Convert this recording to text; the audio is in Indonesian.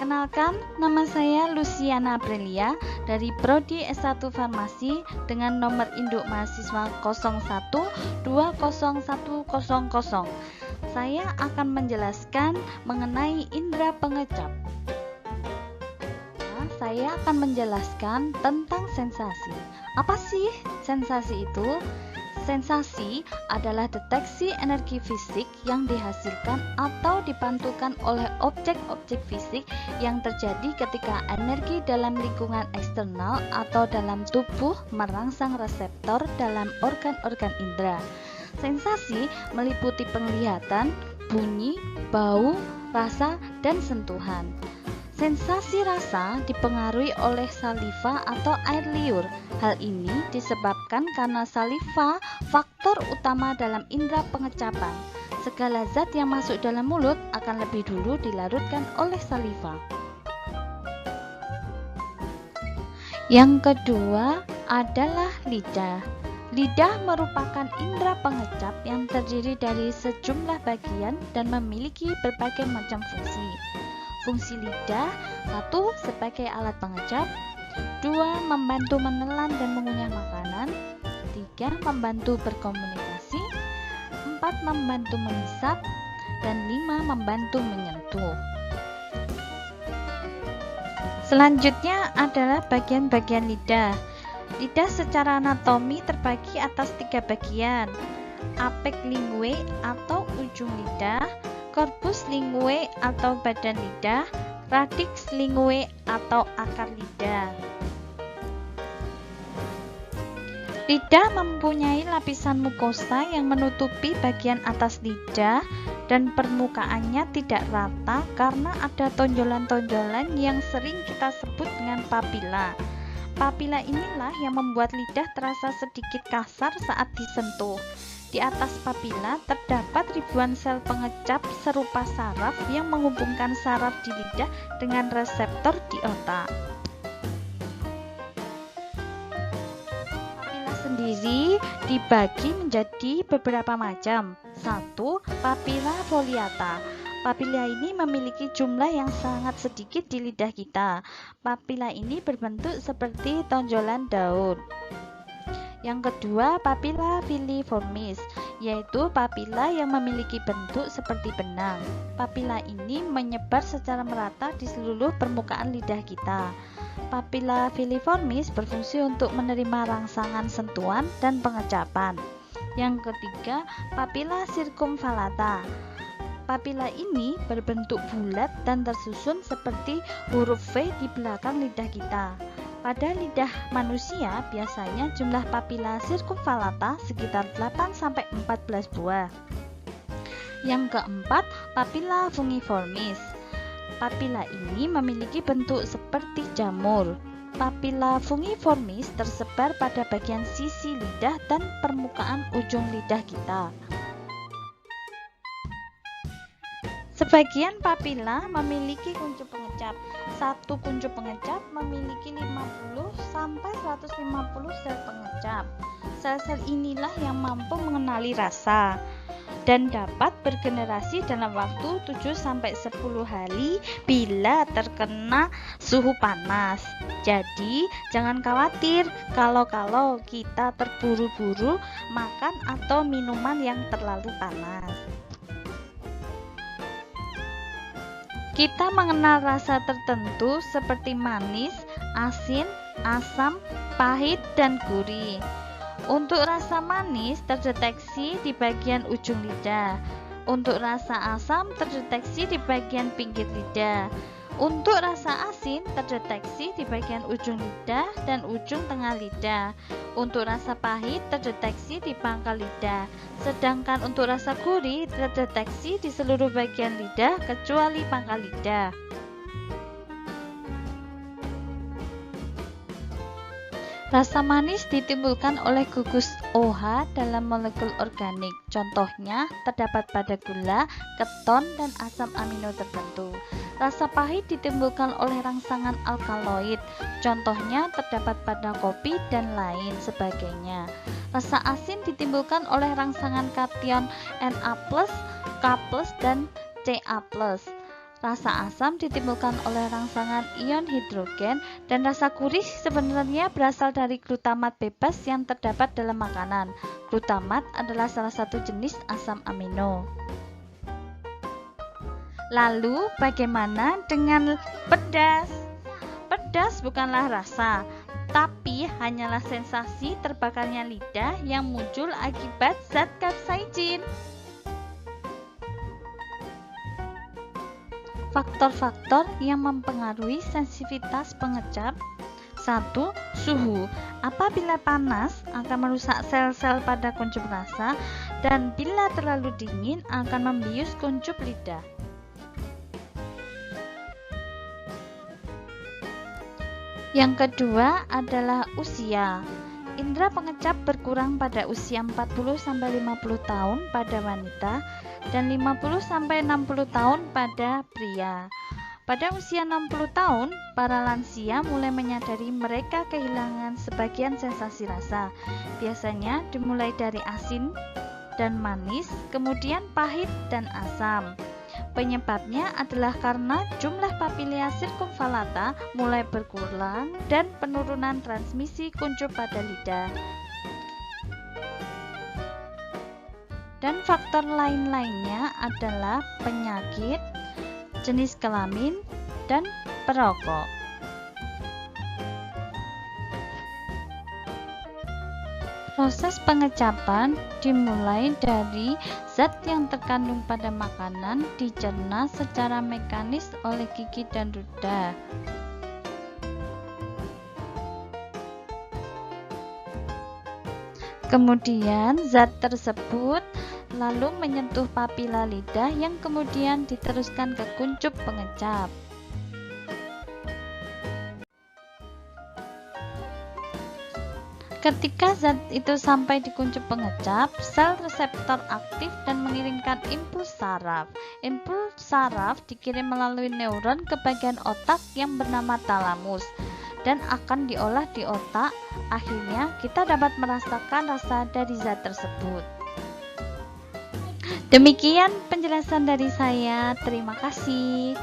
Perkenalkan, nama saya Luciana Aprilia dari Prodi S1 Farmasi dengan nomor induk mahasiswa 01201000. Saya akan menjelaskan mengenai indera pengecap. Saya akan menjelaskan tentang sensasi. Apa sih sensasi itu? Sensasi adalah deteksi energi fisik yang dihasilkan atau dipantulkan oleh objek-objek fisik yang terjadi ketika energi dalam lingkungan eksternal atau dalam tubuh merangsang reseptor dalam organ-organ indera. Sensasi meliputi penglihatan, bunyi, bau, rasa, dan sentuhan. Sensasi rasa dipengaruhi oleh saliva atau air liur. Hal ini disebabkan karena saliva faktor utama dalam indera pengecapan. Segala zat yang masuk dalam mulut akan lebih dulu dilarutkan oleh saliva. Yang kedua adalah lidah. Lidah merupakan indera pengecap yang terdiri dari sejumlah bagian dan memiliki berbagai macam fungsi. Fungsi lidah: 1. Sebagai alat pengecap, 2. Membantu menelan dan mengunyah makanan, 3. Membantu berkomunikasi, 4. Membantu menghisap, dan 5. Membantu menyentuh. Selanjutnya adalah bagian-bagian lidah. Lidah secara anatomi terbagi atas 3 bagian: apek lingue atau ujung lidah, corpus lingue atau badan lidah, radix lingue atau akar lidah. Lidah mempunyai lapisan mukosa yang menutupi bagian atas lidah dan permukaannya tidak rata karena ada tonjolan-tonjolan yang sering kita sebut dengan papila. Papila inilah yang membuat lidah terasa sedikit kasar saat disentuh. Di atas papila terdapat ribuan sel pengecap serupa saraf yang menghubungkan saraf di lidah dengan reseptor di otak. Papila sendiri dibagi menjadi beberapa macam. 1. Papila foliata. Papila ini memiliki jumlah yang sangat sedikit di lidah kita. Papila ini berbentuk seperti tonjolan daun. Yang kedua, papila filiformis, yaitu papila yang memiliki bentuk seperti benang. Papila ini menyebar secara merata di seluruh permukaan lidah kita. Papila filiformis berfungsi untuk menerima rangsangan sentuhan dan pengecapan. Yang ketiga, papila circumvallata. Papila ini berbentuk bulat dan tersusun seperti huruf V di belakang lidah kita. Pada lidah manusia, biasanya jumlah papila circumvallata sekitar 8-14 buah. Yang keempat, papila fungiformis. Papila ini memiliki bentuk seperti jamur. Papila fungiformis tersebar pada bagian sisi lidah dan permukaan ujung lidah kita. Sebagian papila memiliki kuncup pengecap. Satu kuncup pengecap memiliki 50-150 sel pengecap. Sel-sel inilah yang mampu mengenali rasa dan dapat bergenerasi dalam waktu 7-10 hari bila terkena suhu panas. Jadi, jangan khawatir kalau kita terburu-buru makan atau minuman yang terlalu panas. Kita mengenal rasa tertentu seperti manis, asin, asam, pahit, dan gurih. Untuk rasa manis terdeteksi di bagian ujung lidah. Untuk rasa asam terdeteksi di bagian pinggir lidah. Untuk rasa asin terdeteksi di bagian ujung lidah dan ujung tengah lidah. Untuk rasa pahit terdeteksi di pangkal lidah. Sedangkan untuk rasa gurih terdeteksi di seluruh bagian lidah kecuali pangkal lidah. Rasa manis ditimbulkan oleh gugus OH dalam molekul organik. Contohnya terdapat pada gula, keton, dan asam amino tertentu. Rasa pahit ditimbulkan oleh rangsangan alkaloid. Contohnya terdapat pada kopi dan lain sebagainya. Rasa asin ditimbulkan oleh rangsangan kation Na+, K+, dan Ca+. Rasa asam ditimbulkan oleh rangsangan ion hidrogen dan rasa gurih sebenarnya berasal dari glutamat bebas yang terdapat dalam makanan. Glutamat adalah salah satu jenis asam amino. Lalu bagaimana dengan pedas? Pedas bukanlah rasa, tapi hanyalah sensasi terbakarnya lidah yang muncul akibat zat capsaicin. Faktor-faktor yang mempengaruhi sensitivitas pengecap. 1. Suhu. Apabila panas akan merusak sel-sel pada kuncup rasa, dan bila terlalu dingin akan membius kuncup lidah. Yang kedua adalah usia. Indera pengecap berkurang pada usia 40-50 tahun pada wanita dan 50-60 tahun pada pria. Pada usia 60 tahun, para lansia mulai menyadari mereka kehilangan sebagian sensasi rasa. Biasanya dimulai dari asin dan manis, kemudian pahit dan asam. Penyebabnya adalah karena jumlah papila sirkumvallata mulai berkurang dan penurunan transmisi kuncup pada lidah. Dan faktor lain-lainnya adalah penyakit, jenis kelamin, dan perokok. Proses pengecapan dimulai dari zat yang terkandung pada makanan dicerna secara mekanis oleh gigi dan ludah. Kemudian zat tersebut lalu menyentuh papila lidah yang kemudian diteruskan ke kuncup pengecap. Ketika zat itu sampai di kuncup pengecap, sel reseptor aktif dan mengirimkan impuls saraf. Impuls saraf dikirim melalui neuron ke bagian otak yang bernama talamus dan akan diolah di otak. Akhirnya kita dapat merasakan rasa dari zat tersebut. Demikian penjelasan dari saya. Terima kasih.